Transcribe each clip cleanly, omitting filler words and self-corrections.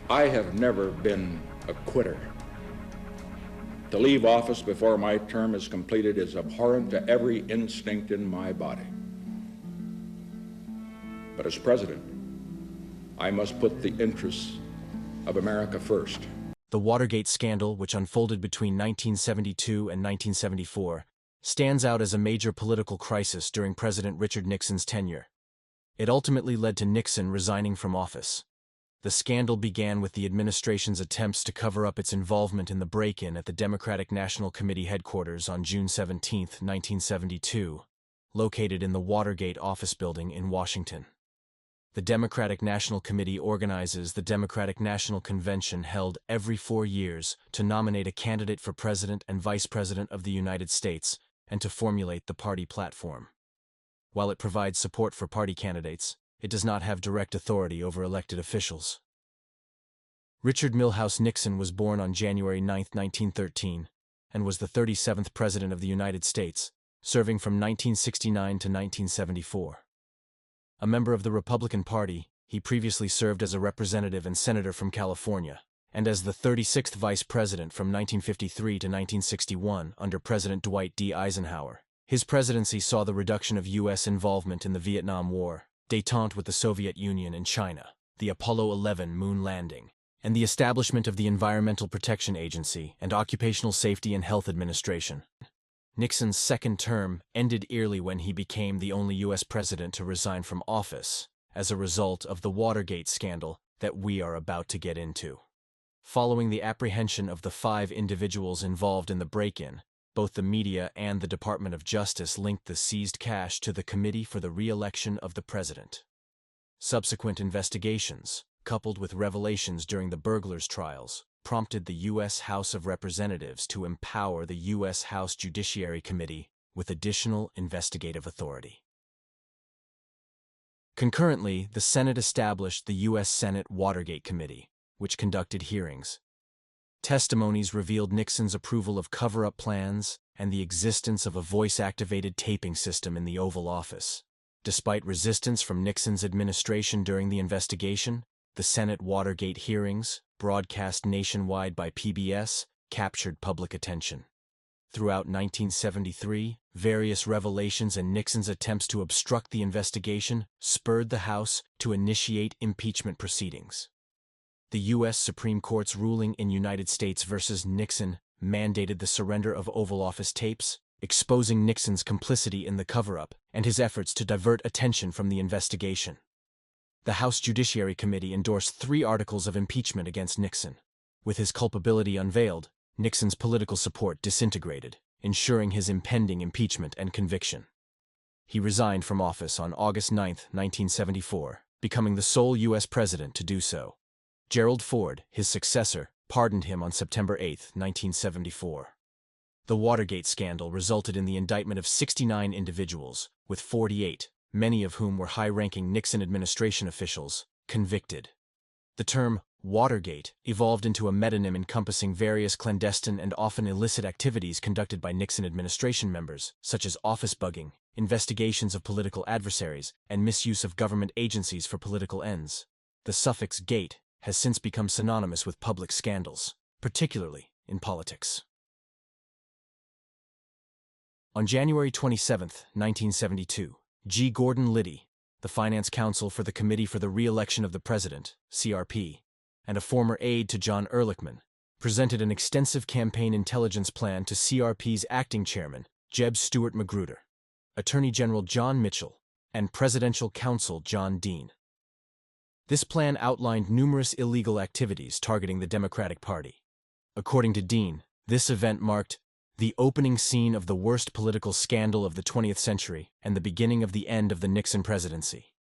I have never been a quitter. To leave office before my term is completed is abhorrent to every instinct in my body. But as president, I must put the interests of America first. The Watergate scandal, which unfolded between 1972 and 1974, stands out as a major political crisis during President Richard Nixon's tenure. It ultimately led to Nixon resigning from office. The scandal began with the administration's attempts to cover up its involvement in the break-in at the Democratic National Committee headquarters on June 17, 1972, located in the Watergate Office Building in Washington. The Democratic National Committee organizes the Democratic National Convention held every 4 years to nominate a candidate for President and Vice President of the United States and to formulate the party platform. While it provides support for party candidates, it does not have direct authority over elected officials. Richard Milhous Nixon was born on January 9, 1913, and was the 37th President of the United States, serving from 1969 to 1974. A member of the Republican Party, he previously served as a representative and senator from California, and as the 36th Vice President from 1953 to 1961 under President Dwight D. Eisenhower. His presidency saw the reduction of U.S. involvement in the Vietnam War, détente with the Soviet Union and China, the Apollo 11 moon landing, and the establishment of the Environmental Protection Agency and Occupational Safety and Health Administration. Nixon's second term ended early when he became the only U.S. president to resign from office as a result of the Watergate scandal that we are about to get into. Following the apprehension of the 5 individuals involved in the break-in, both the media and the Department of Justice linked the seized cash to the Committee for the Re-election of the President. Subsequent investigations, coupled with revelations during the burglars' trials, prompted the U.S. House of Representatives to empower the U.S. House Judiciary Committee with additional investigative authority. Concurrently, the Senate established the U.S. Senate Watergate Committee, which conducted hearings. Testimonies revealed Nixon's approval of cover-up plans and the existence of a voice-activated taping system in the Oval Office. Despite resistance from Nixon's administration during the investigation, the Senate Watergate hearings, broadcast nationwide by PBS, captured public attention. Throughout 1973, various revelations and Nixon's attempts to obstruct the investigation spurred the House to initiate impeachment proceedings. The U.S. Supreme Court's ruling in United States v. Nixon mandated the surrender of Oval Office tapes, exposing Nixon's complicity in the cover-up and his efforts to divert attention from the investigation. The House Judiciary Committee endorsed 3 articles of impeachment against Nixon. With his culpability unveiled, Nixon's political support disintegrated, ensuring his impending impeachment and conviction. He resigned from office on August 9, 1974, becoming the sole U.S. president to do so. Gerald Ford, his successor, pardoned him on September 8, 1974. The Watergate scandal resulted in the indictment of 69 individuals, with 48, many of whom were high-ranking Nixon administration officials, convicted. The term Watergate evolved into a metonym encompassing various clandestine and often illicit activities conducted by Nixon administration members, such as office bugging, investigations of political adversaries, and misuse of government agencies for political ends. The suffix "gate" has since become synonymous with public scandals, particularly in politics. On January 27, 1972, G. Gordon Liddy, the finance counsel for the Committee for the Re-election of the President, CRP, and a former aide to John Ehrlichman, presented an extensive campaign intelligence plan to CRP's acting chairman, Jeb Stewart Magruder, Attorney General John Mitchell, and Presidential Counsel John Dean. This plan outlined numerous illegal activities targeting the Democratic Party. According to Dean, this event marked the opening scene of the worst political scandal of the 20th century and the beginning of the end of the Nixon presidency.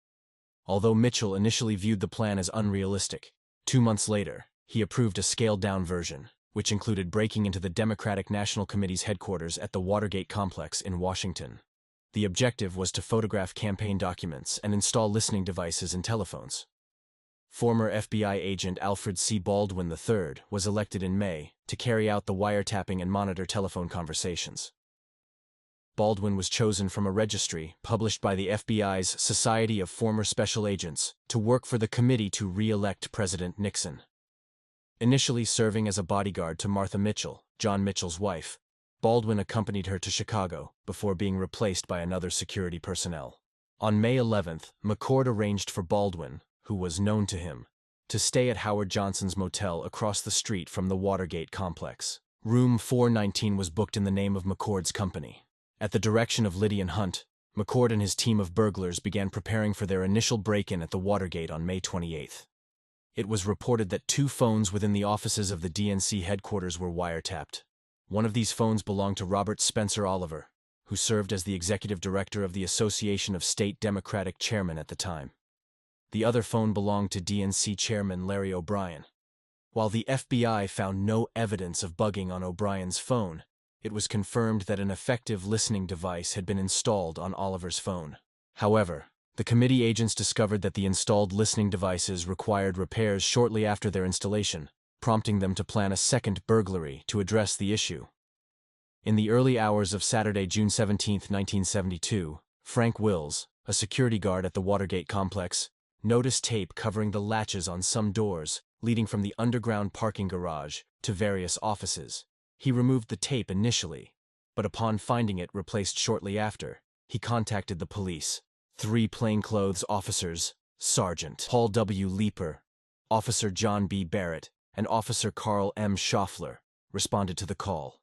Although Mitchell initially viewed the plan as unrealistic, 2 months later, he approved a scaled-down version, which included breaking into the Democratic National Committee's headquarters at the Watergate complex in Washington. The objective was to photograph campaign documents and install listening devices and telephones. Former FBI agent Alfred C. Baldwin III was elected in May to carry out the wiretapping and monitor telephone conversations. Baldwin was chosen from a registry published by the FBI's Society of Former Special Agents to work for the committee to re-elect President Nixon. Initially serving as a bodyguard to Martha Mitchell, John Mitchell's wife, Baldwin accompanied her to Chicago before being replaced by another security personnel. On May 11th, McCord arranged for Baldwin, who was known to him, to stay at Howard Johnson's motel across the street from the Watergate complex. Room 419 was booked in the name of McCord's company. At the direction of Lydian Hunt, McCord and his team of burglars began preparing for their initial break-in at the Watergate on May 28th. It was reported that 2 phones within the offices of the DNC headquarters were wiretapped. One of these phones belonged to Robert Spencer Oliver, who served as the executive director of the Association of State Democratic Chairmen at the time. The other phone belonged to DNC Chairman Larry O'Brien. While the FBI found no evidence of bugging on O'Brien's phone, it was confirmed that an effective listening device had been installed on Oliver's phone. However, the committee agents discovered that the installed listening devices required repairs shortly after their installation, prompting them to plan a second burglary to address the issue. In the early hours of Saturday, June 17, 1972, Frank Wills, a security guard at the Watergate complex, noticed tape covering the latches on some doors leading from the underground parking garage to various offices. He removed the tape initially, but upon finding it replaced shortly after, he contacted the police. 3 plainclothes officers, Sergeant Paul W. Leeper, Officer John B. Barrett, and Officer Carl M. Schaffler, responded to the call.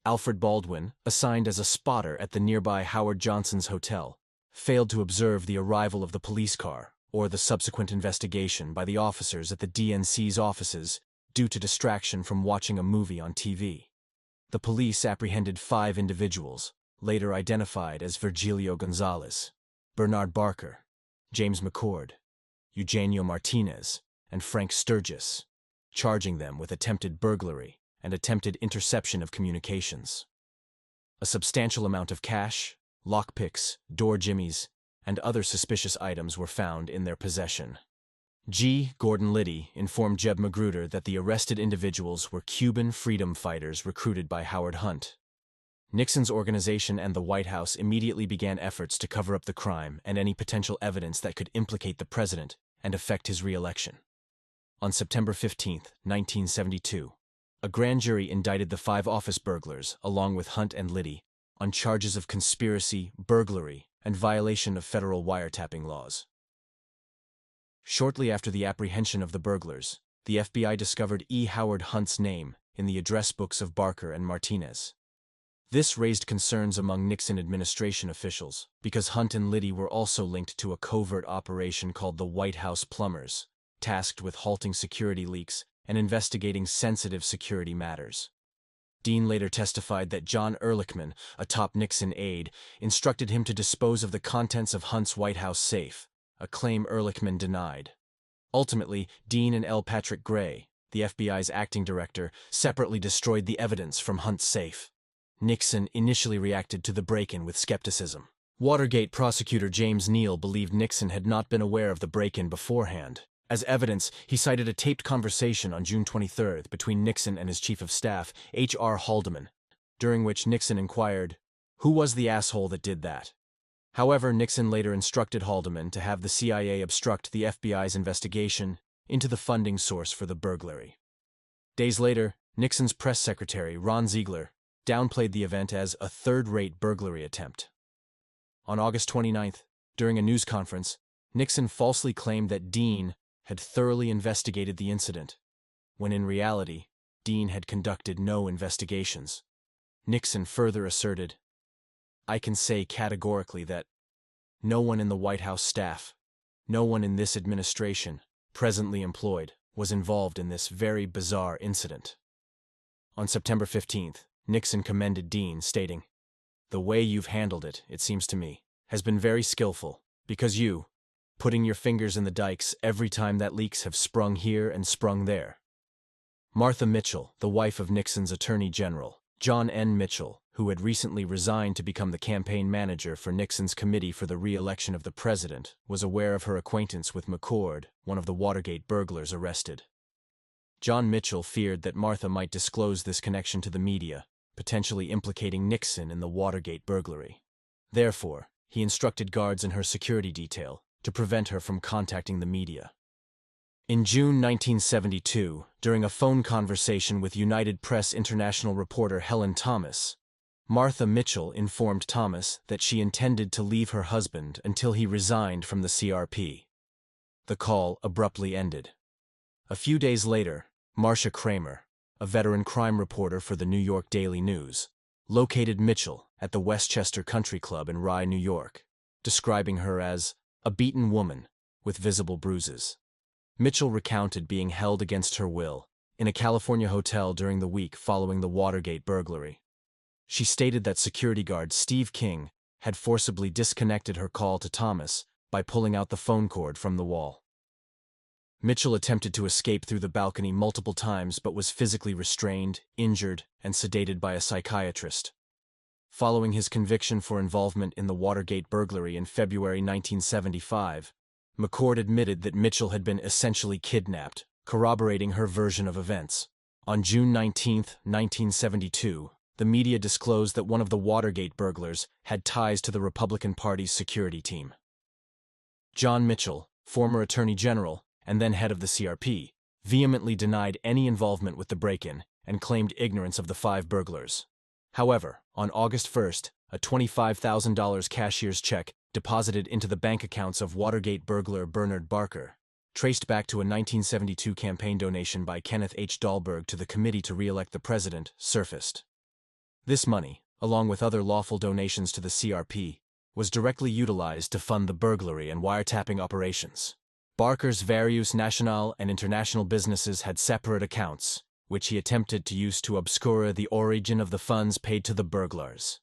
Alfred Baldwin, assigned as a spotter at the nearby Howard Johnson's hotel, failed to observe the arrival of the police car or the subsequent investigation by the officers at the DNC's offices due to distraction from watching a movie on TV. The police apprehended 5 individuals, later identified as Virgilio Gonzalez, Bernard Barker, James McCord, Eugenio Martinez, and Frank Sturgis, charging them with attempted burglary and attempted interception of communications. A substantial amount of cash, lockpicks, door jimmies, and other suspicious items were found in their possession. G. Gordon Liddy informed Jeb Magruder that the arrested individuals were Cuban freedom fighters recruited by Howard Hunt. Nixon's organization and the White House immediately began efforts to cover up the crime and any potential evidence that could implicate the president and affect his re-election. On September 15, 1972, a grand jury indicted the 5 office burglars, along with Hunt and Liddy, on charges of conspiracy, burglary, and violation of federal wiretapping laws. Shortly after the apprehension of the burglars, the FBI discovered E. Howard Hunt's name in the address books of Barker and Martinez. This raised concerns among Nixon administration officials because Hunt and Liddy were also linked to a covert operation called the White House Plumbers, tasked with halting security leaks and investigating sensitive security matters. Dean later testified that John Ehrlichman, a top Nixon aide, instructed him to dispose of the contents of Hunt's White House safe, a claim Ehrlichman denied. Ultimately, Dean and L. Patrick Gray, the FBI's acting director, separately destroyed the evidence from Hunt's safe. Nixon initially reacted to the break-in with skepticism. Watergate prosecutor James Neal believed Nixon had not been aware of the break-in beforehand. As evidence, he cited a taped conversation on June 23 between Nixon and his chief of staff, H.R. Haldeman, during which Nixon inquired, "Who was the asshole that did that?" However, Nixon later instructed Haldeman to have the CIA obstruct the FBI's investigation into the funding source for the burglary. Days later, Nixon's press secretary, Ron Ziegler, downplayed the event as a third-rate burglary attempt. On August 29, during a news conference, Nixon falsely claimed that Dean had thoroughly investigated the incident, when in reality, Dean had conducted no investigations. Nixon further asserted, "I can say categorically that no one in the White House staff, no one in this administration, presently employed, was involved in this very bizarre incident." On September 15th, Nixon commended Dean, stating, "The way you've handled it, it seems to me, has been very skillful, because you, putting your fingers in the dikes every time that leaks have sprung here and sprung there." Martha Mitchell, the wife of Nixon's Attorney General, John N. Mitchell, who had recently resigned to become the campaign manager for Nixon's Committee for the Re-election of the President, was aware of her acquaintance with McCord, one of the Watergate burglars arrested. John Mitchell feared that Martha might disclose this connection to the media, potentially implicating Nixon in the Watergate burglary. Therefore, he instructed guards in her security detail to prevent her from contacting the media. In June 1972, during a phone conversation with United Press International reporter Helen Thomas, Martha Mitchell informed Thomas that she intended to leave her husband until he resigned from the CRP. The call abruptly ended. A few days later, Marcia Kramer, a veteran crime reporter for the New York Daily News, located Mitchell at the Westchester Country Club in Rye, New York, describing her as a beaten woman with visible bruises. Mitchell recounted being held against her will in a California hotel during the week following the Watergate burglary. She stated that security guard Steve King had forcibly disconnected her call to Thomas by pulling out the phone cord from the wall. Mitchell attempted to escape through the balcony multiple times but was physically restrained, injured, and sedated by a psychiatrist. Following his conviction for involvement in the Watergate burglary in February 1975, McCord admitted that Mitchell had been essentially kidnapped, corroborating her version of events. On June 19, 1972, the media disclosed that one of the Watergate burglars had ties to the Republican Party's security team. John Mitchell, former Attorney General and then head of the CRP, vehemently denied any involvement with the break-in and claimed ignorance of the 5 burglars. However, on August 1st, a $25,000 cashier's check deposited into the bank accounts of Watergate burglar Bernard Barker, traced back to a 1972 campaign donation by Kenneth H. Dahlberg to the Committee to Re-elect the President, surfaced. This money, along with other lawful donations to the CRP, was directly utilized to fund the burglary and wiretapping operations. Barker's various national and international businesses had separate accounts, which he attempted to use to obscure the origin of the funds paid to the burglars.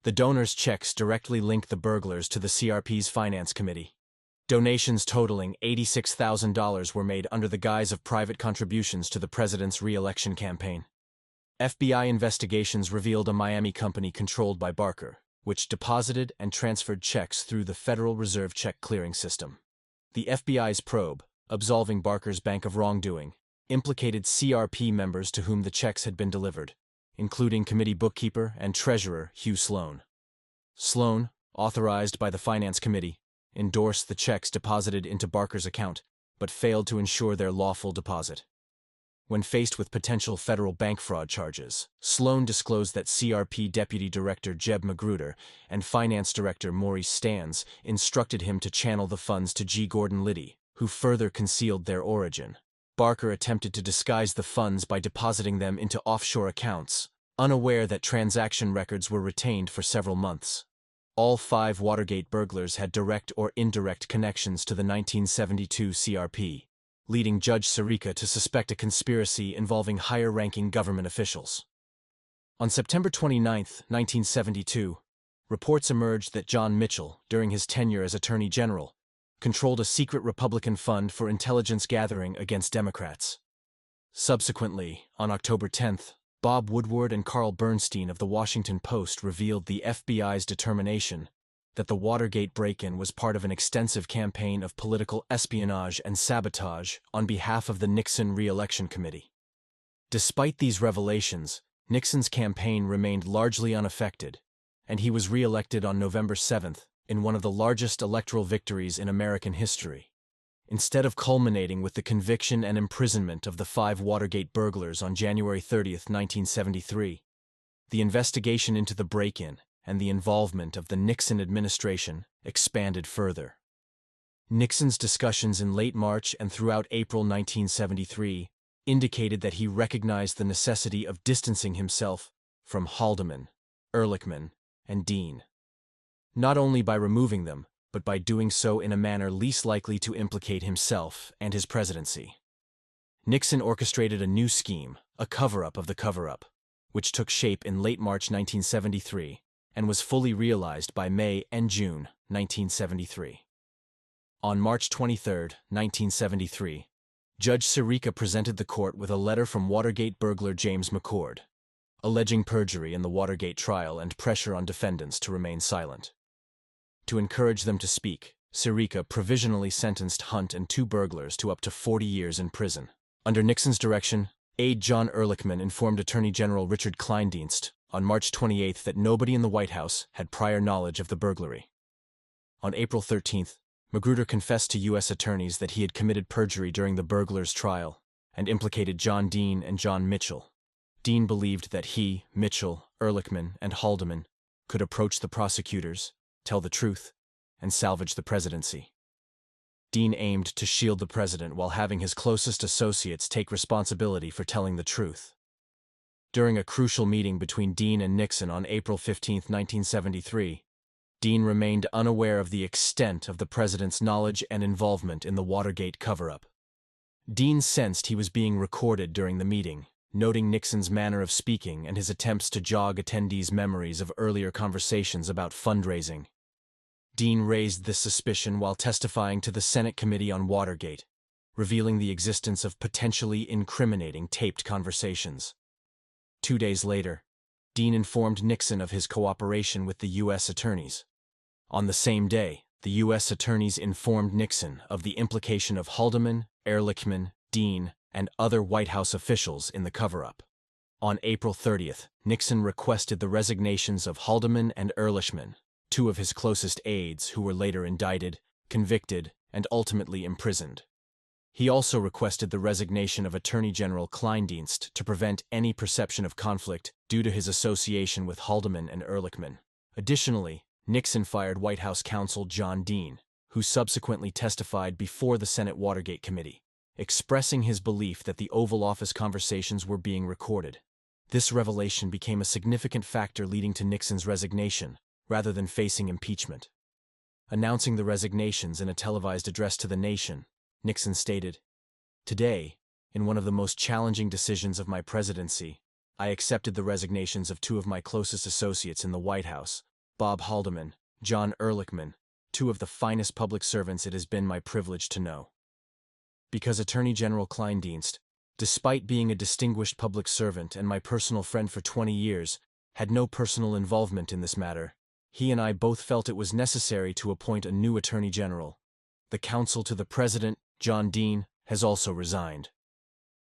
The donors' checks directly link the burglars to the CRP's Finance Committee. Donations totaling $86,000 were made under the guise of private contributions to the president's re-election campaign. FBI investigations revealed a Miami company controlled by Barker, which deposited and transferred checks through the Federal Reserve check clearing system. The FBI's probe, absolving Barker's bank of wrongdoing, implicated CRP members to whom the checks had been delivered, including committee bookkeeper and treasurer Hugh Sloan. Sloan, authorized by the Finance Committee, endorsed the checks deposited into Barker's account, but failed to ensure their lawful deposit. When faced with potential federal bank fraud charges, Sloan disclosed that CRP Deputy Director Jeb Magruder and Finance Director Maurice Stans instructed him to channel the funds to G. Gordon Liddy, who further concealed their origin. Barker attempted to disguise the funds by depositing them into offshore accounts, unaware that transaction records were retained for several months. All 5 Watergate burglars had direct or indirect connections to the 1972 CRP, leading Judge Sirica to suspect a conspiracy involving higher-ranking government officials. On September 29, 1972, reports emerged that John Mitchell, during his tenure as Attorney General, controlled a secret Republican fund for intelligence gathering against Democrats. Subsequently, on October 10, Bob Woodward and Carl Bernstein of the Washington Post revealed the FBI's determination that the Watergate break-in was part of an extensive campaign of political espionage and sabotage on behalf of the Nixon re-election committee. Despite these revelations, Nixon's campaign remained largely unaffected, and he was re-elected on November 7 in one of the largest electoral victories in American history. Instead of culminating with the conviction and imprisonment of the 5 Watergate burglars on January 30, 1973, the investigation into the break-in and the involvement of the Nixon administration expanded further. Nixon's discussions in late March and throughout April 1973 indicated that he recognized the necessity of distancing himself from Haldeman, Ehrlichman, and Dean, not only by removing them, but by doing so in a manner least likely to implicate himself and his presidency. Nixon orchestrated a new scheme, a cover-up of the cover-up, which took shape in late March 1973 and was fully realized by May and June 1973. On March 23, 1973, Judge Sirica presented the court with a letter from Watergate burglar James McCord, alleging perjury in the Watergate trial and pressure on defendants to remain silent. To encourage them to speak, Sirica provisionally sentenced Hunt and 2 burglars to up to 40 years in prison. Under Nixon's direction, aide John Ehrlichman informed Attorney General Richard Kleindienst on March 28 that nobody in the White House had prior knowledge of the burglary. On April 13, Magruder confessed to U.S. attorneys that he had committed perjury during the burglars' trial and implicated John Dean and John Mitchell. Dean believed that he, Mitchell, Ehrlichman, and Haldeman could approach the prosecutors, tell the truth, and salvage the presidency. Dean aimed to shield the president while having his closest associates take responsibility for telling the truth. During a crucial meeting between Dean and Nixon on April 15, 1973, Dean remained unaware of the extent of the president's knowledge and involvement in the Watergate cover-up. Dean sensed he was being recorded during the meeting, noting Nixon's manner of speaking and his attempts to jog attendees' memories of earlier conversations about fundraising. Dean raised this suspicion while testifying to the Senate Committee on Watergate, revealing the existence of potentially incriminating taped conversations. 2 days later, Dean informed Nixon of his cooperation with the U.S. attorneys. On the same day, the U.S. attorneys informed Nixon of the implication of Haldeman, Ehrlichman, Dean, and other White House officials in the cover-up. On April 30th, Nixon requested the resignations of Haldeman and Ehrlichman, two of his closest aides who were later indicted, convicted, and ultimately imprisoned. He also requested the resignation of Attorney General Kleindienst to prevent any perception of conflict due to his association with Haldeman and Ehrlichman. Additionally, Nixon fired White House counsel John Dean, who subsequently testified before the Senate Watergate Committee, expressing his belief that the Oval Office conversations were being recorded. This revelation became a significant factor leading to Nixon's resignation, rather than facing impeachment. Announcing the resignations in a televised address to the nation, Nixon stated, "Today, in one of the most challenging decisions of my presidency, I accepted the resignations of two of my closest associates in the White House, Bob Haldeman, John Ehrlichman, two of the finest public servants it has been my privilege to know." Because Attorney General Kleindienst, despite being a distinguished public servant and my personal friend for 20 years, had no personal involvement in this matter, he and I both felt it was necessary to appoint a new Attorney General. The counsel to the President, John Dean, has also resigned.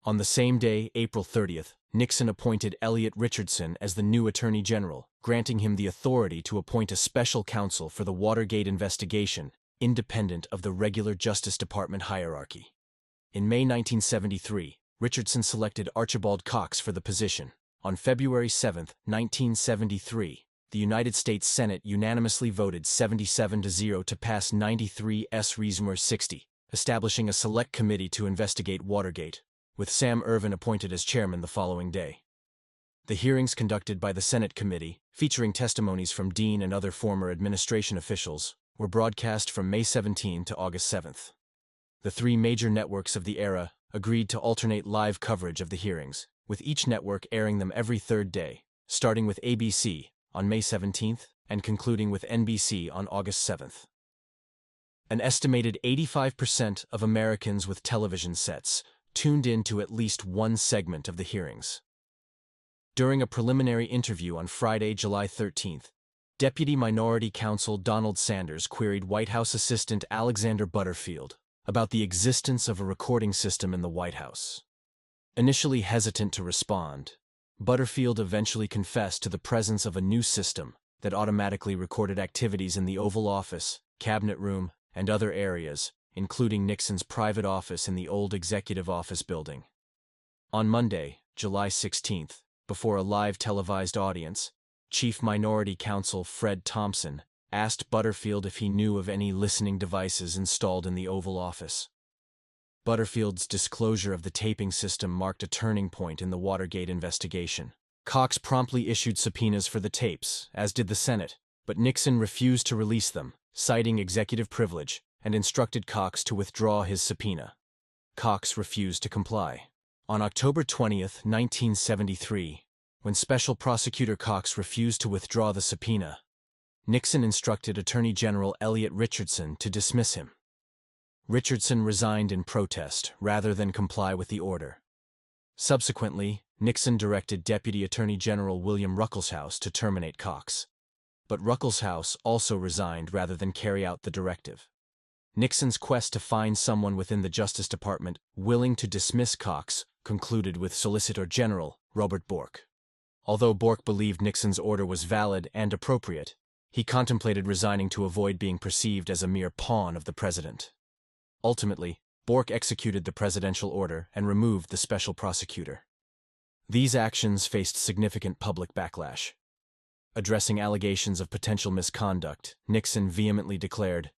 On the same day, April 30th, Nixon appointed Elliot Richardson as the new Attorney General, granting him the authority to appoint a special counsel for the Watergate investigation, independent of the regular Justice Department hierarchy. In May 1973, Richardson selected Archibald Cox for the position. On February 7, 1973, the United States Senate unanimously voted 77-0 to pass 93 resumer 60, establishing a select committee to investigate Watergate, with Sam Ervin appointed as chairman the following day. The hearings conducted by the Senate committee, featuring testimonies from Dean and other former administration officials, were broadcast from May 17 to August 7. The three major networks of the era agreed to alternate live coverage of the hearings, with each network airing them every third day, starting with ABC on May 17th and concluding with NBC on August 7th. An estimated 85% of Americans with television sets tuned in to at least one segment of the hearings. During a preliminary interview on Friday, July 13th, Deputy Minority Counsel Donald Sanders queried White House Assistant Alexander Butterfield about the existence of a recording system in the White House. Initially hesitant to respond, Butterfield eventually confessed to the presence of a new system that automatically recorded activities in the Oval Office, Cabinet Room, and other areas, including Nixon's private office in the old Executive Office Building. On Monday, July 16th, before a live televised audience, Chief Minority Counsel Fred Thompson asked Butterfield if he knew of any listening devices installed in the Oval Office. Butterfield's disclosure of the taping system marked a turning point in the Watergate investigation. Cox promptly issued subpoenas for the tapes, as did the Senate, but Nixon refused to release them, citing executive privilege, and instructed Cox to withdraw his subpoena. Cox refused to comply. On October 20, 1973, when Special Prosecutor Cox refused to withdraw the subpoena, Nixon instructed Attorney General Elliot Richardson to dismiss him. Richardson resigned in protest rather than comply with the order. Subsequently, Nixon directed Deputy Attorney General William Ruckelshaus to terminate Cox. But Ruckelshaus also resigned rather than carry out the directive. Nixon's quest to find someone within the Justice Department willing to dismiss Cox concluded with Solicitor General Robert Bork. Although Bork believed Nixon's order was valid and appropriate, He contemplated resigning to avoid being perceived as a mere pawn of the president. Ultimately, Boerk executed the presidential order and removed the special prosecutor. These actions faced significant public backlash. Addressing allegations of potential misconduct, Nixon vehemently declared,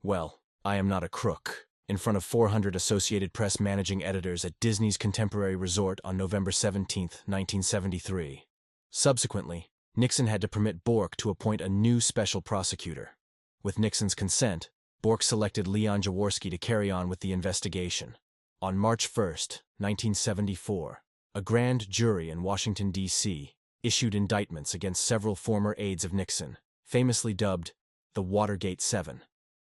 "Well, I am not a crook," in front of 400 Associated Press managing editors at Disney's Contemporary Resort on November 17, 1973. Subsequently, Nixon had to permit Boerk to appoint a new special prosecutor. With Nixon's consent, Boerk selected Leon Jaworski to carry on with the investigation. On March 1, 1974, a grand jury in Washington, D.C., issued indictments against several former aides of Nixon, famously dubbed the Watergate Seven.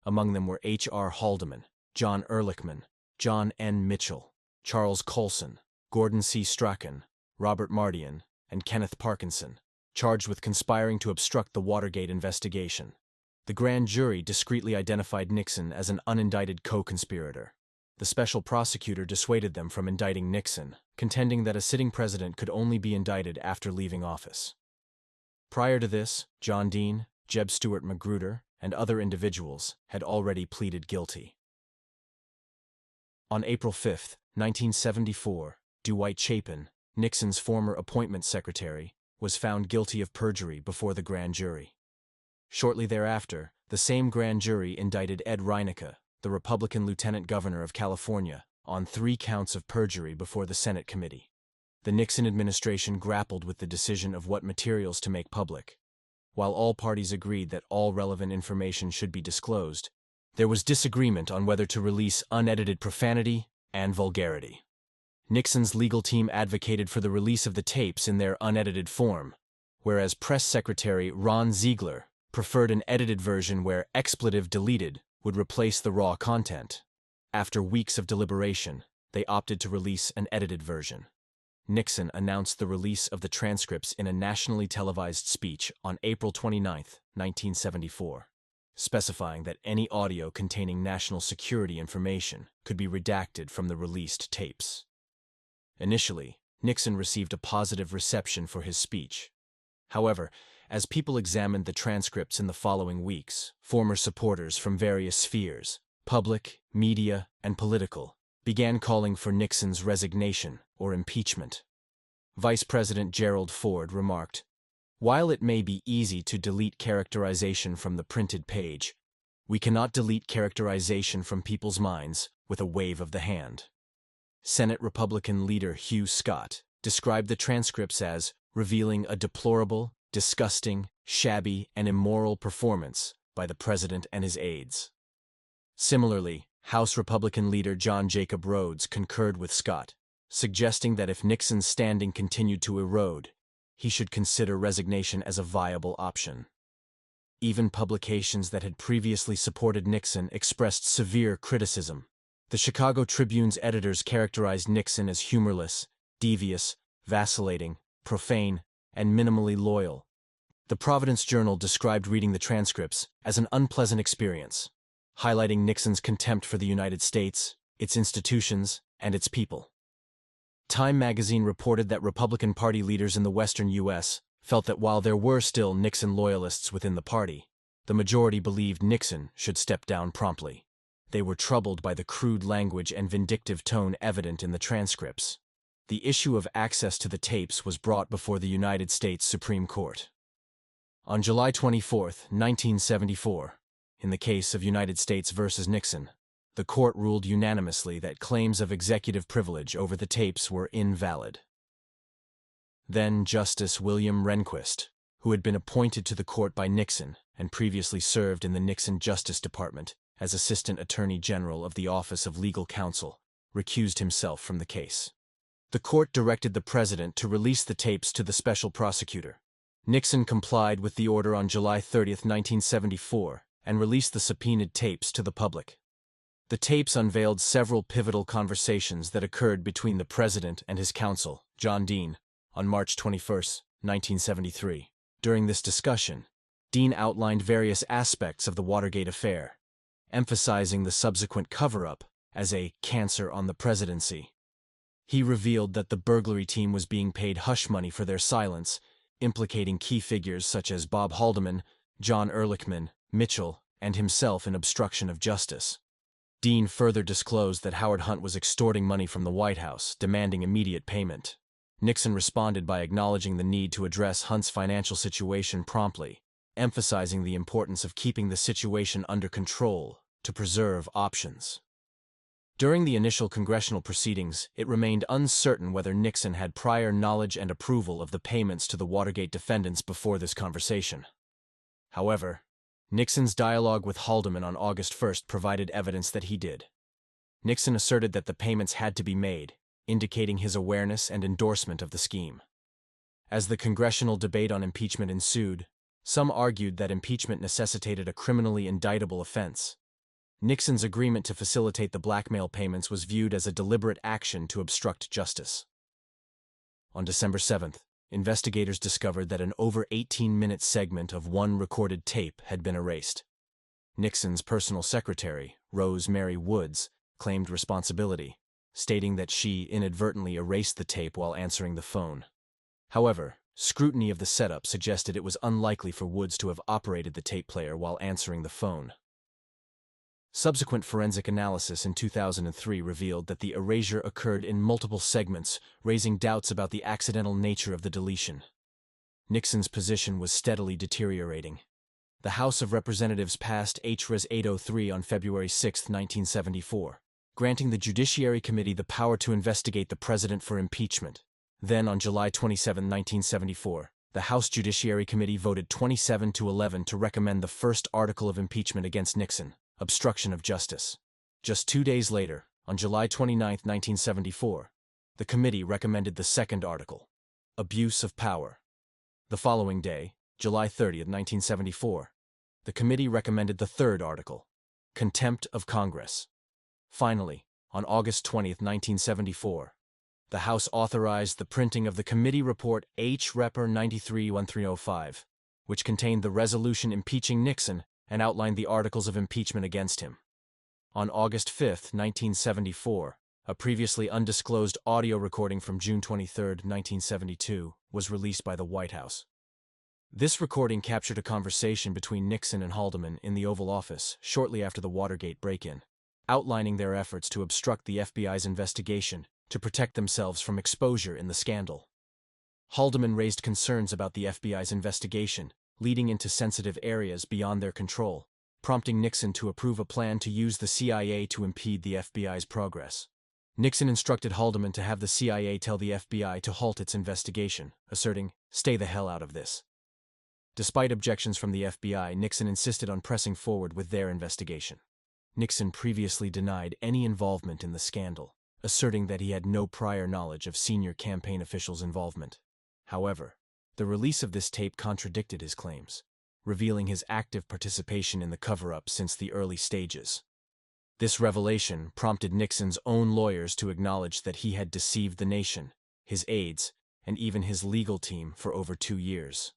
Among them were H.R. Haldeman, John Ehrlichman, John N. Mitchell, Charles Colson, Gordon C. Strachan, Robert Mardian, and Kenneth Parkinson, charged with conspiring to obstruct the Watergate investigation. The grand jury discreetly identified Nixon as an unindicted co-conspirator. The special prosecutor dissuaded them from indicting Nixon, contending that a sitting president could only be indicted after leaving office. Prior to this, John Dean, Jeb Stuart Magruder, and other individuals had already pleaded guilty. On April 5, 1974, Dwight Chapin, Nixon's former appointments secretary, was found guilty of perjury before the grand jury. Shortly thereafter, the same grand jury indicted Ed Reinecke, the Republican lieutenant governor of California, on 3 counts of perjury before the Senate committee. The Nixon administration grappled with the decision of what materials to make public. While all parties agreed that all relevant information should be disclosed, there was disagreement on whether to release unedited profanity and vulgarity. Nixon's legal team advocated for the release of the tapes in their unedited form, whereas Press Secretary Ron Ziegler preferred an edited version where expletive deleted would replace the raw content. After weeks of deliberation, they opted to release an edited version. Nixon announced the release of the transcripts in a nationally televised speech on April 29, 1974, specifying that any audio containing national security information could be redacted from the released tapes. Initially, Nixon received a positive reception for his speech. However, as people examined the transcripts in the following weeks, former supporters from various spheres, public, media, and political, began calling for Nixon's resignation or impeachment. Vice President Gerald Ford remarked, "While it may be easy to delete characterization from the printed page, we cannot delete characterization from people's minds with a wave of the hand." Senate Republican leader Hugh Scott described the transcripts as revealing a deplorable, disgusting, shabby, and immoral performance by the president and his aides. Similarly, House Republican leader John Jacob Rhodes concurred with Scott, suggesting that if Nixon's standing continued to erode, he should consider resignation as a viable option. Even publications that had previously supported Nixon expressed severe criticism. The Chicago Tribune's editors characterized Nixon as humorless, devious, vacillating, profane, and minimally loyal. The Providence Journal described reading the transcripts as an unpleasant experience, highlighting Nixon's contempt for the United States, its institutions, and its people. Time magazine reported that Republican Party leaders in the western U.S. felt that while there were still Nixon loyalists within the party, the majority believed Nixon should step down promptly. They were troubled by the crude language and vindictive tone evident in the transcripts. The issue of access to the tapes was brought before the United States Supreme Court. On July 24, 1974, in the case of United States versus Nixon, the court ruled unanimously that claims of executive privilege over the tapes were invalid. Then Justice William Rehnquist, who had been appointed to the court by Nixon and previously served in the Nixon Justice Department as Assistant Attorney General of the Office of Legal Counsel, recused himself from the case. The court directed the president to release the tapes to the special prosecutor. Nixon complied with the order on July 30, 1974, and released the subpoenaed tapes to the public. The tapes unveiled several pivotal conversations that occurred between the president and his counsel, John Dean, on March 21, 1973. During this discussion, Dean outlined various aspects of the Watergate affair, emphasizing the subsequent cover-up as a cancer on the presidency. He revealed that the burglary team was being paid hush money for their silence, implicating key figures such as Bob Haldeman, John Ehrlichman, Mitchell, and himself in obstruction of justice. Dean further disclosed that Howard Hunt was extorting money from the White House, demanding immediate payment. Nixon responded by acknowledging the need to address Hunt's financial situation promptly, emphasizing the importance of keeping the situation under control to preserve options. During the initial congressional proceedings, it remained uncertain whether Nixon had prior knowledge and approval of the payments to the Watergate defendants before this conversation. However, Nixon's dialogue with Haldeman on August 1st provided evidence that he did. Nixon asserted that the payments had to be made, indicating his awareness and endorsement of the scheme. As the congressional debate on impeachment ensued, some argued that impeachment necessitated a criminally indictable offense. Nixon's agreement to facilitate the blackmail payments was viewed as a deliberate action to obstruct justice. On December 7th, investigators discovered that an over 18-minute segment of one recorded tape had been erased. Nixon's personal secretary, Rose Mary Woods, claimed responsibility, stating that she inadvertently erased the tape while answering the phone. However, scrutiny of the setup suggested it was unlikely for Woods to have operated the tape player while answering the phone. Subsequent forensic analysis in 2003 revealed that the erasure occurred in multiple segments, raising doubts about the accidental nature of the deletion. Nixon's position was steadily deteriorating. The House of Representatives passed H.Res. 803 on February 6, 1974, granting the Judiciary Committee the power to investigate the president for impeachment. Then, on July 27, 1974, the House Judiciary Committee voted 27-11 to recommend the first article of impeachment against Nixon, obstruction of justice. Just 2 days later, on July 29, 1974, the committee recommended the second article, abuse of power. The following day, July 30, 1974, the committee recommended the third article, contempt of Congress. Finally, on August 20, 1974, the House authorized the printing of the committee report H. Rep. 93-1305, which contained the resolution impeaching Nixon and outlined the articles of impeachment against him. On August 5, 1974, a previously undisclosed audio recording from June 23, 1972, was released by the White House. This recording captured a conversation between Nixon and Haldeman in the Oval Office shortly after the Watergate break-in, outlining their efforts to obstruct the FBI's investigation to protect themselves from exposure in the scandal. Haldeman raised concerns about the FBI's investigation, leading into sensitive areas beyond their control, prompting Nixon to approve a plan to use the CIA to impede the FBI's progress. Nixon instructed Haldeman to have the CIA tell the FBI to halt its investigation, asserting, "Stay the hell out of this." Despite objections from the FBI, Nixon insisted on pressing forward with their investigation. Nixon previously denied any involvement in the scandal, asserting that he had no prior knowledge of senior campaign officials' involvement. However, the release of this tape contradicted his claims, revealing his active participation in the cover-up since the early stages. This revelation prompted Nixon's own lawyers to acknowledge that he had deceived the nation, his aides, and even his legal team for over 2 years.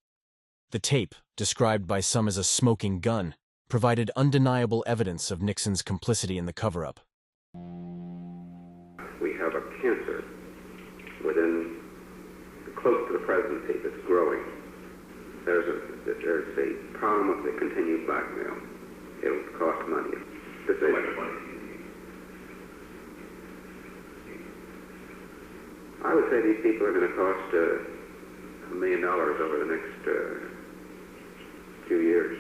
The tape, described by some as a smoking gun, provided undeniable evidence of Nixon's complicity in the cover-up. We have a cancer within, close to the presidency, that's growing. There's a problem with the continued blackmail. It'll cost money. I would say these people are going to cost $1 million over the next few years.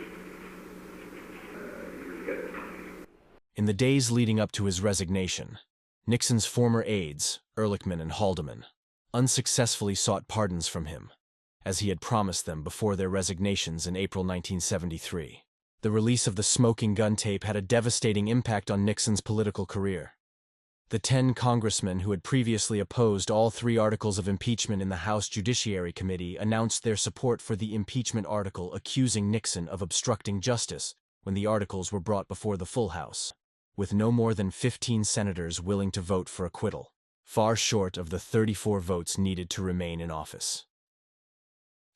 In the days leading up to his resignation, Nixon's former aides, Ehrlichman and Haldeman, unsuccessfully sought pardons from him, as he had promised them before their resignations in April 1973. The release of the smoking gun tape had a devastating impact on Nixon's political career. The 10 congressmen who had previously opposed all 3 articles of impeachment in the House Judiciary Committee announced their support for the impeachment article accusing Nixon of obstructing justice when the articles were brought before the full House, with no more than 15 senators willing to vote for acquittal, far short of the 34 votes needed to remain in office.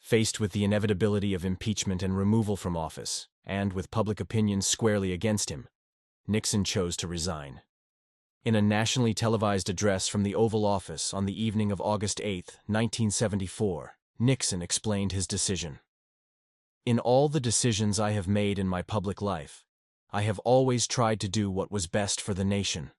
Faced with the inevitability of impeachment and removal from office, and with public opinion squarely against him, Nixon chose to resign. In a nationally televised address from the Oval Office on the evening of August 8, 1974, Nixon explained his decision. In all the decisions I have made in my public life, I have always tried to do what was best for the nation.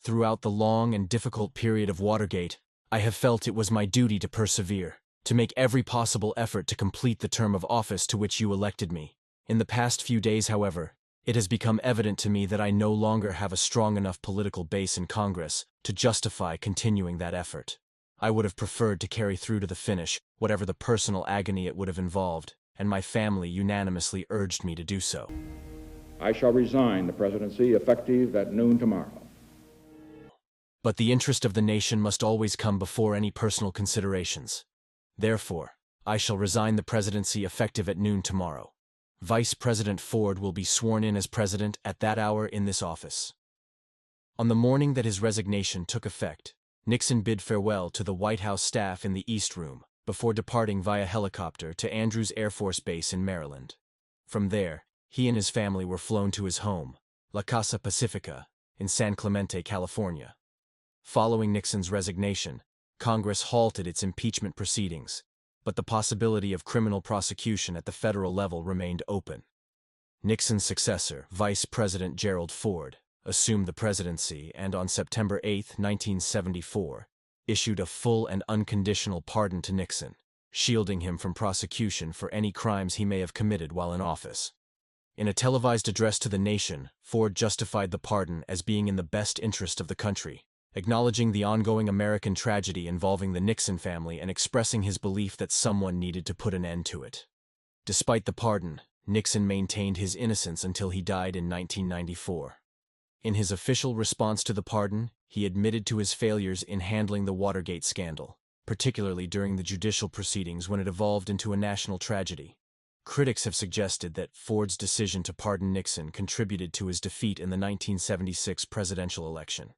Throughout the long and difficult period of Watergate, I have felt it was my duty to persevere, to make every possible effort to complete the term of office to which you elected me. In the past few days, however, it has become evident to me that I no longer have a strong enough political base in Congress to justify continuing that effort. I would have preferred to carry through to the finish, whatever the personal agony it would have involved, and my family unanimously urged me to do so. I shall resign the presidency effective at noon tomorrow. But the interest of the nation must always come before any personal considerations. Therefore, I shall resign the presidency effective at noon tomorrow. Vice President Ford will be sworn in as president at that hour in this office. On the morning that his resignation took effect, Nixon bid farewell to the White House staff in the East Room before departing via helicopter to Andrews Air Force Base in Maryland. From there, he and his family were flown to his home, La Casa Pacifica, in San Clemente, California. Following Nixon's resignation, Congress halted its impeachment proceedings, but the possibility of criminal prosecution at the federal level remained open. Nixon's successor, Vice President Gerald Ford, assumed the presidency and on September 8, 1974, issued a full and unconditional pardon to Nixon, shielding him from prosecution for any crimes he may have committed while in office. In a televised address to the nation, Ford justified the pardon as being in the best interest of the country, acknowledging the ongoing American tragedy involving the Nixon family and expressing his belief that someone needed to put an end to it. Despite the pardon, Nixon maintained his innocence until he died in 1994. In his official response to the pardon, he admitted to his failures in handling the Watergate scandal, particularly during the judicial proceedings when it evolved into a national tragedy. Critics have suggested that Ford's decision to pardon Nixon contributed to his defeat in the 1976 presidential election.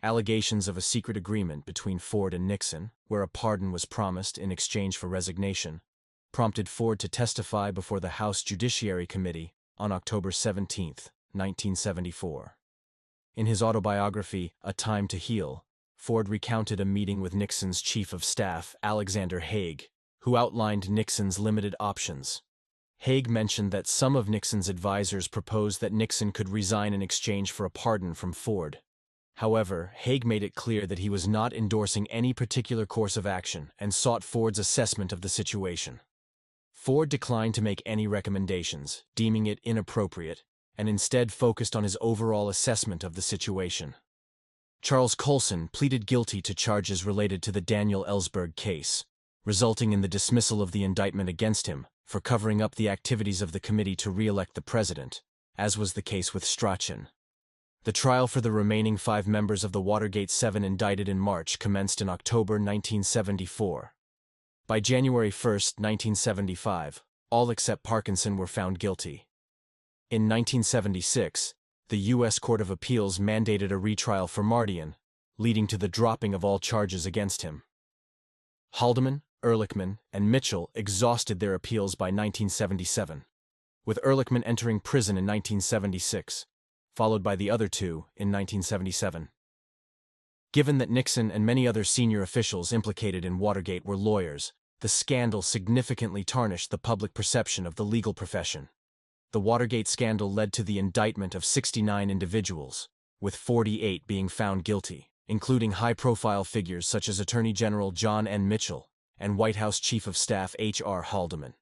Allegations of a secret agreement between Ford and Nixon, where a pardon was promised in exchange for resignation, prompted Ford to testify before the House Judiciary Committee on October 17, 1974. In his autobiography, A Time to Heal, Ford recounted a meeting with Nixon's chief of staff, Alexander Haig, who outlined Nixon's limited options. Haig mentioned that some of Nixon's advisors proposed that Nixon could resign in exchange for a pardon from Ford. However, Haig made it clear that he was not endorsing any particular course of action and sought Ford's assessment of the situation. Ford declined to make any recommendations, deeming it inappropriate, and instead focused on his overall assessment of the situation. Charles Colson pleaded guilty to charges related to the Daniel Ellsberg case, resulting in the dismissal of the indictment against him for covering up the activities of the committee to re-elect the president, as was the case with Strachan. The trial for the remaining 5 members of the Watergate 7 indicted in March commenced in October 1974. By January 1, 1975, all except Parkinson were found guilty. In 1976, the U.S. Court of Appeals mandated a retrial for Mardian, leading to the dropping of all charges against him. Haldeman, Ehrlichman, and Mitchell exhausted their appeals by 1977, with Ehrlichman entering prison in 1976. Followed by the other two in 1977. Given that Nixon and many other senior officials implicated in Watergate were lawyers, the scandal significantly tarnished the public perception of the legal profession. The Watergate scandal led to the indictment of 69 individuals, with 48 being found guilty, including high-profile figures such as Attorney General John N. Mitchell and White House Chief of Staff H.R. Haldeman.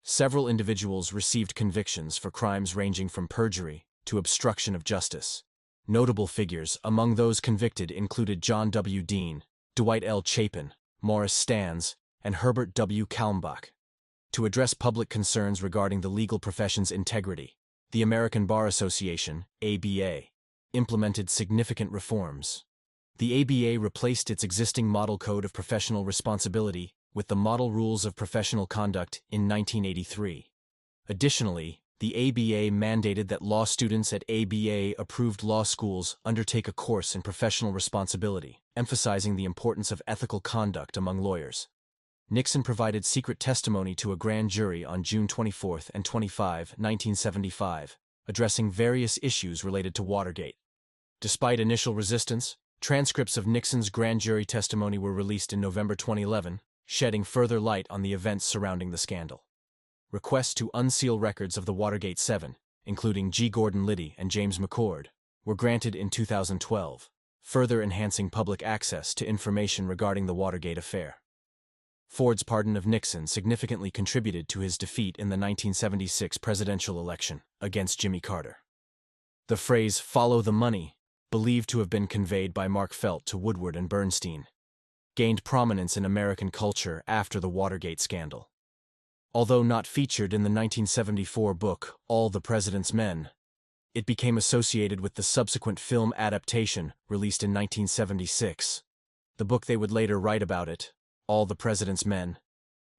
Several individuals received convictions for crimes ranging from perjury to obstruction of justice. Notable figures among those convicted included John W. Dean, Dwight L. Chapin, Morris Stans, and Herbert W. Kalmbach. To address public concerns regarding the legal profession's integrity, the American Bar Association, ABA, implemented significant reforms. The ABA replaced its existing Model Code of Professional Responsibility with the Model Rules of Professional Conduct in 1983. Additionally, the ABA mandated that law students at ABA-approved law schools undertake a course in professional responsibility, emphasizing the importance of ethical conduct among lawyers. Nixon provided secret testimony to a grand jury on June 24 and 25, 1975, addressing various issues related to Watergate. Despite initial resistance, transcripts of Nixon's grand jury testimony were released in November 2011, shedding further light on the events surrounding the scandal. requests to unseal records of the Watergate 7, including G. Gordon Liddy and James McCord, were granted in 2012, further enhancing public access to information regarding the Watergate affair. Ford's pardon of Nixon significantly contributed to his defeat in the 1976 presidential election against Jimmy Carter. The phrase, "follow the money," believed to have been conveyed by Mark Felt to Woodward and Bernstein, gained prominence in American culture after the Watergate scandal. Although not featured in the 1974 book, All the President's Men, it became associated with the subsequent film adaptation released in 1976. The book they would later write about it, All the President's Men,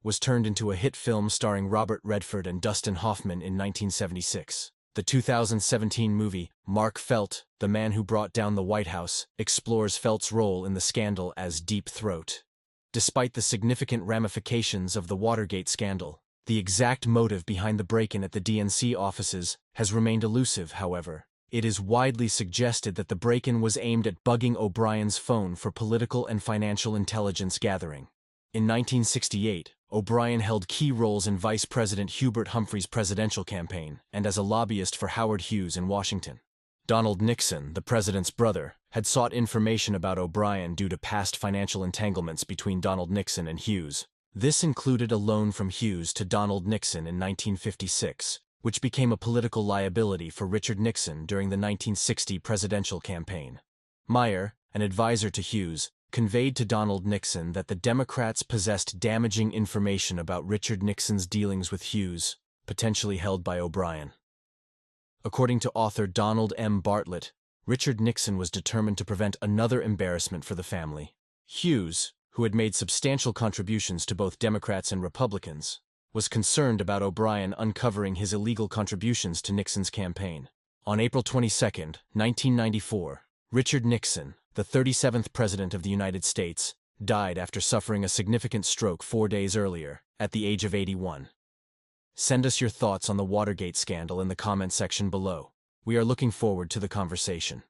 was turned into a hit film starring Robert Redford and Dustin Hoffman in 1976. The 2017 movie, Mark Felt, The Man Who Brought Down the White House, explores Felt's role in the scandal as Deep Throat. Despite the significant ramifications of the Watergate scandal, the exact motive behind the break-in at the DNC offices has remained elusive, however. It is widely suggested that the break-in was aimed at bugging O'Brien's phone for political and financial intelligence gathering. In 1968, O'Brien held key roles in Vice President Hubert Humphrey's presidential campaign and as a lobbyist for Howard Hughes in Washington. Donald Nixon, the president's brother, had sought information about O'Brien due to past financial entanglements between Donald Nixon and Hughes. This included a loan from Hughes to Donald Nixon in 1956, which became a political liability for Richard Nixon during the 1960 presidential campaign. Meyer, an advisor to Hughes, conveyed to Donald Nixon that the Democrats possessed damaging information about Richard Nixon's dealings with Hughes, potentially held by O'Brien. According to author Donald M. Bartlett, Richard Nixon was determined to prevent another embarrassment for the family. Hughes, who had made substantial contributions to both Democrats and Republicans, was concerned about O'Brien uncovering his illegal contributions to Nixon's campaign. On April 22, 1994, Richard Nixon, the 37th President of the United States, died after suffering a significant stroke 4 days earlier, at the age of 81. Send us your thoughts on the Watergate scandal in the comment section below. We are looking forward to the conversation.